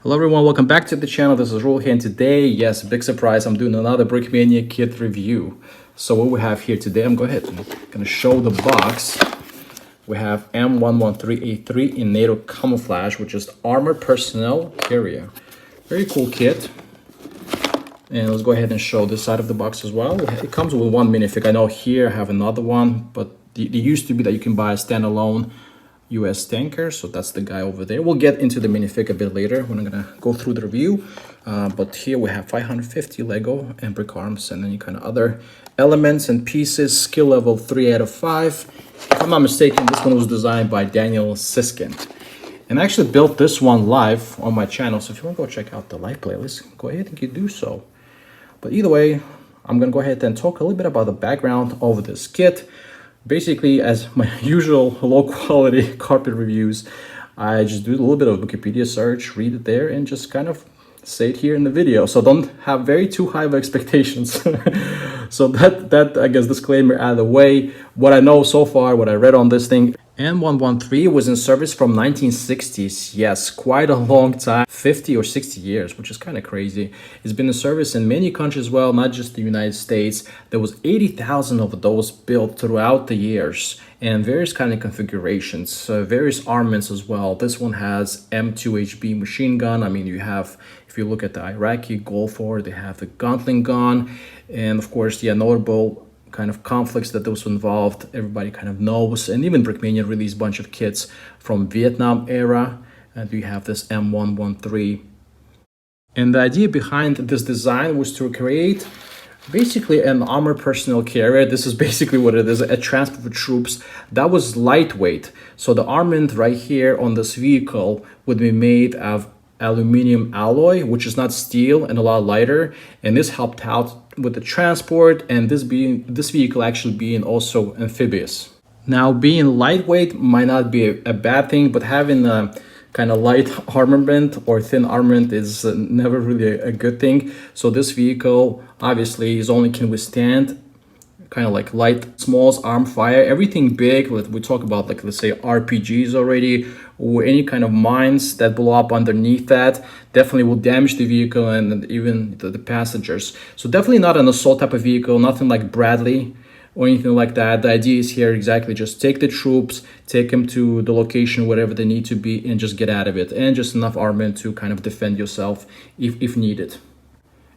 Hello everyone, welcome back to the channel. This is Rule here, and today, yes, big surprise, I'm doing another Brickmania kit review. So what we have here today, I'm going to show the box. We have M113A3 in Nato Camouflage, which is armor personnel carrier. Very cool kit. And let's go ahead and show this side of the box as well. It comes with one minifig. I know here I have another one, but it used to be that you can buy a standalone US tanker, so that's the guy over there. We'll get into the minifig a bit later when I'm gonna go through the review, but here we have 550 Lego and brick arms and any kind of other elements and pieces. Skill level 3 out of 5. If I'm not mistaken, this one was designed by Daniel Siskind, and I actually built this one live on my channel, so if you want to go check out the live playlist, go ahead and you do so. But either way, I'm gonna go ahead and talk a little bit about the background of this kit. Basically, as my usual low quality carpet reviews, I just do a little bit of Wikipedia search, read it there, and just kind of say it here in the video. So don't have very too high of expectations. So that I guess disclaimer out of the way. What I know so far, what I read on this thing, M113 was in service from 1960s. Yes, quite a long time, 50 or 60 years, which is kind of crazy. It's been in service in many countries as well, not just the United States. There was 80,000 of those built throughout the years, and various kind of configurations, various armaments as well. This one has M2HB machine gun. I mean, you have, if you look at the Iraqi Gulf War, they have the Gatling gun, and of course, the notable kind of conflicts that those involved, everybody kind of knows. And even Brickmania released a bunch of kits from Vietnam era, and we have this M113. And the idea behind this design was to create basically an armor personnel carrier. This is basically what it is, a transport for troops that was lightweight. So the armament right here on this vehicle would be made of aluminum alloy, which is not steel, and a lot lighter, and this helped out with the transport, and this vehicle actually being also amphibious. Now, being lightweight might not be a bad thing, but having a kind of light armament or thin armament is never really a good thing. So this vehicle obviously only can withstand kind of like light smalls, arm fire. Everything big, we talk about, like, let's say RPGs already, or any kind of mines that blow up underneath that, definitely will damage the vehicle and even the passengers. So definitely not an assault type of vehicle, nothing like Bradley or anything like that. The idea is here exactly just take the troops, take them to the location wherever they need to be, and just get out of it, and just enough armament to kind of defend yourself if needed.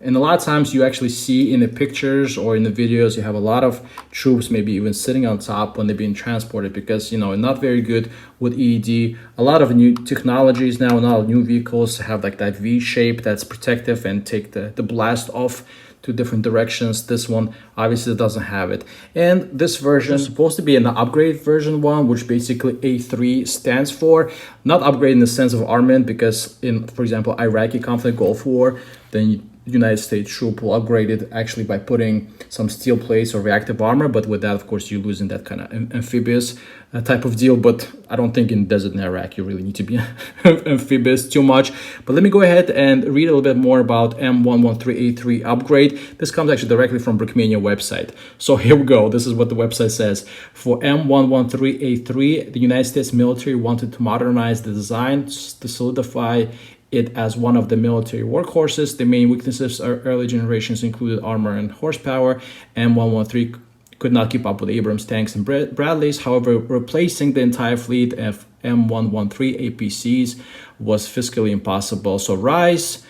And a lot of times you actually see in the pictures or in the videos, you have a lot of troops maybe even sitting on top when they're being transported, because, you know, not very good with EED. A lot of new technologies now, a lot of new vehicles have like that V shape that's protective and take the blast off to different directions. This one obviously doesn't have it. And this version is supposed to be an upgrade version one, which basically A3 stands for. Not upgrade in the sense of armament, because in, for example, Iraqi conflict, Gulf War, then United States troop will upgrade it actually by putting some steel plates or reactive armor, but with that, of course, you're losing that kind of amphibious type of deal. But I don't think in desert in Iraq you really need to be amphibious too much. But let me go ahead and read a little bit more about M113A3 upgrade. This comes actually directly from Brickmania website. So here we go. This is what the website says. For M113A3, the United States military wanted to modernize the design to solidify it as one of the military workhorses. The main weaknesses are early generations included armor and horsepower. M113 could not keep up with Abrams tanks and Bradleys. However, replacing the entire fleet of M113 APCs was fiscally impossible. So RISE,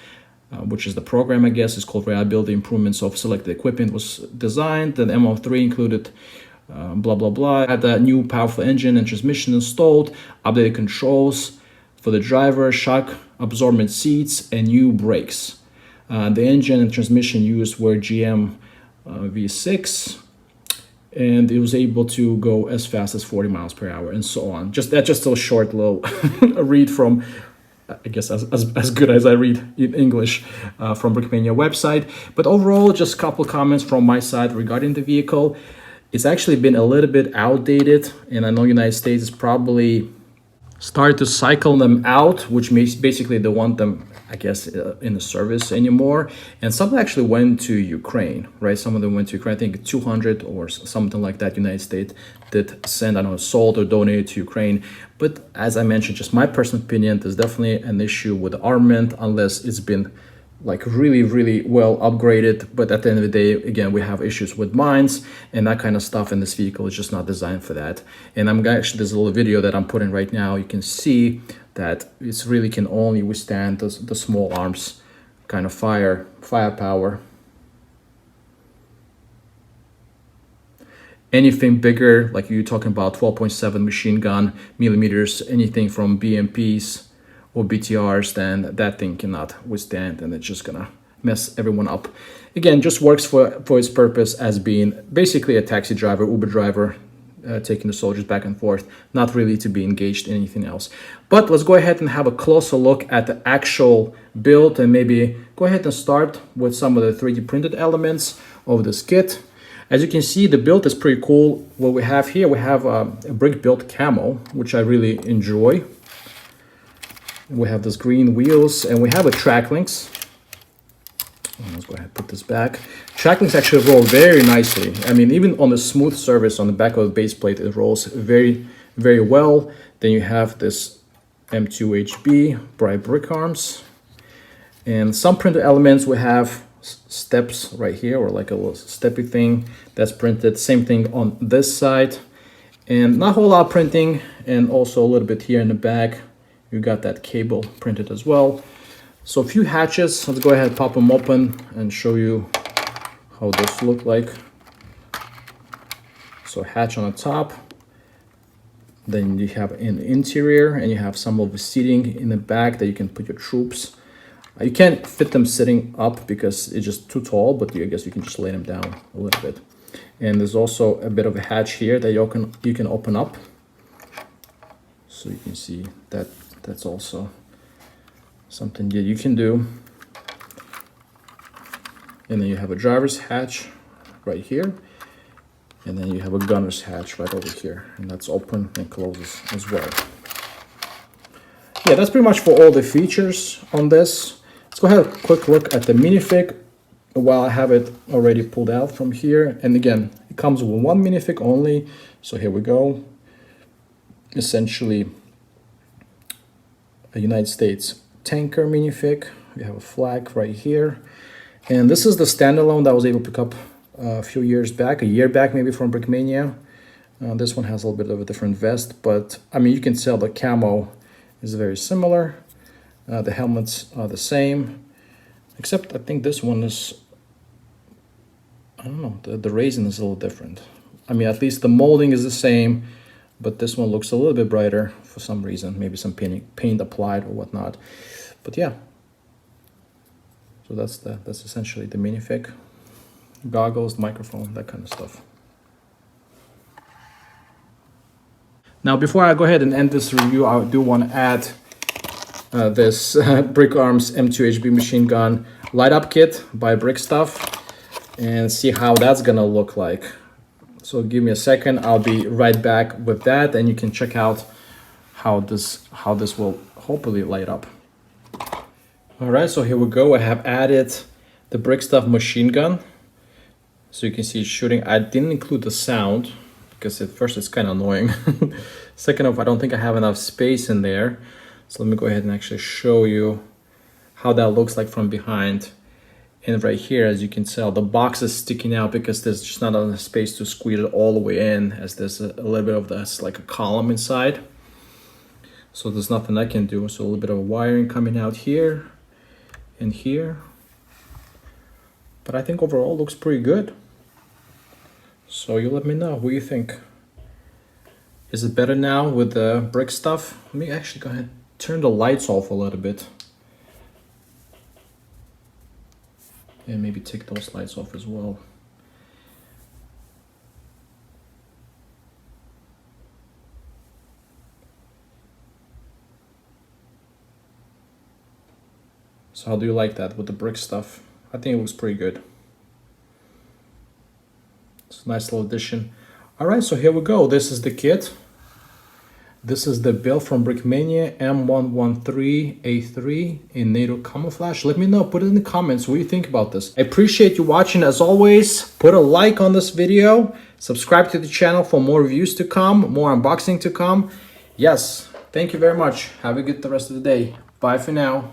which is the program, I guess, is called Reliability Improvements of Selected Equipment, was designed. Then M113 included blah, blah, blah. Had a new powerful engine and transmission installed, updated controls for the driver, shock absorbent seats, and new brakes. The engine and transmission used were GM V6, and it was able to go as fast as 40 miles per hour, and so on. Just a short little read from, I guess, as good as I read in English from Brickmania website. But overall, just a couple comments from my side regarding the vehicle. It's actually been a little bit outdated, and I know United States is probably started to cycle them out, which means basically they want them, I guess, in the service anymore. And some actually went to Ukraine, right? Some of them went to Ukraine. I think 200 or something like that. United States did send, I don't know, sold or donated to Ukraine. But as I mentioned, just my personal opinion, there's definitely an issue with the armament unless it's been like really well upgraded. But at the end of the day, again, we have issues with mines and that kind of stuff, and this vehicle is just not designed for that. And I'm actually, there's a little video that I'm putting right now. You can see that it's really can only withstand the small arms kind of firepower. Anything bigger, like you're talking about 12.7 machine gun millimeters, anything from BMPs or BTRs, then that thing cannot withstand, and it's just gonna mess everyone up. Again, just works for its purpose as being basically a taxi driver, Uber driver, taking the soldiers back and forth, not really to be engaged in anything else. But let's go ahead and have a closer look at the actual build, and maybe go ahead and start with some of the 3D printed elements of this kit. As you can see, the build is pretty cool. What we have here, we have a brick built camo, which I really enjoy. We have those green wheels, and we have a track links. Let's go ahead and put this back. Track links actually roll very nicely. I mean, even on the smooth surface on the back of the base plate, it rolls very well. Then you have this M2HB bright brick arms, and some printed elements. We have steps right here, or like a little steppy thing that's printed. Same thing on this side, and not a whole lot of printing, and also a little bit here in the back. You got that cable printed as well. So a few hatches. Let's go ahead and pop them open and show you how this look like. So hatch on the top. Then you have an interior, and you have some of the seating in the back that you can put your troops. You can't fit them sitting up because it's just too tall, but I guess you can just lay them down a little bit. And there's also a bit of a hatch here that you can open up. So you can see that that's also something that you can do. And then you have a driver's hatch right here. And then you have a gunner's hatch right over here. And that's open and closes as well. Yeah, that's pretty much for all the features on this. Let's go ahead and quick look at the minifig while I have it already pulled out from here. And again, it comes with one minifig only. So here we go. Essentially, a United States tanker minifig. We have a flag right here. And this is the standalone that I was able to pick up a few years back, a year back maybe, from Brickmania. This one has a little bit of a different vest, but I mean, you can tell the camo is very similar. The helmets are the same, except I think this one is, I don't know, the raisin is a little different. I mean, at least the molding is the same, but this one looks a little bit brighter for some reason, maybe some paint applied or whatnot. But yeah, so that's essentially the minifig. Goggles, microphone, that kind of stuff. Now, before I go ahead and end this review, I do want to add this Brick Arms M2HB machine gun light up kit by Brick Stuff, and see how that's gonna look like. So give me a second, I'll be right back with that, and you can check out how this will hopefully light up. All right, so here we go. I have added the Brick Stuff machine gun. So you can see it's shooting. I didn't include the sound because at first it's kind of annoying. Second off, I don't think I have enough space in there. So let me go ahead and actually show you how that looks like from behind. And right here, as you can tell, the box is sticking out because there's just not enough space to squeeze it all the way in, as there's a little bit of this, like a column inside. So there's nothing I can do. So a little bit of wiring coming out here and here. But I think overall looks pretty good. So you let me know, what do you think? Is it better now with the Brick Stuff? Let me actually go ahead and turn the lights off a little bit. And maybe take those lights off as well. So how do you like that with the Brick Stuff? I think it looks pretty good. It's a nice little addition. All right, so here we go. This is the kit. This is the build from Brickmania M113A3 in Nato Camouflage. Let me know, put it in the comments what you think about this. I appreciate you watching as always. Put a like on this video. Subscribe to the channel for more reviews to come, more unboxing to come. Yes, thank you very much. Have a good the rest of the day. Bye for now.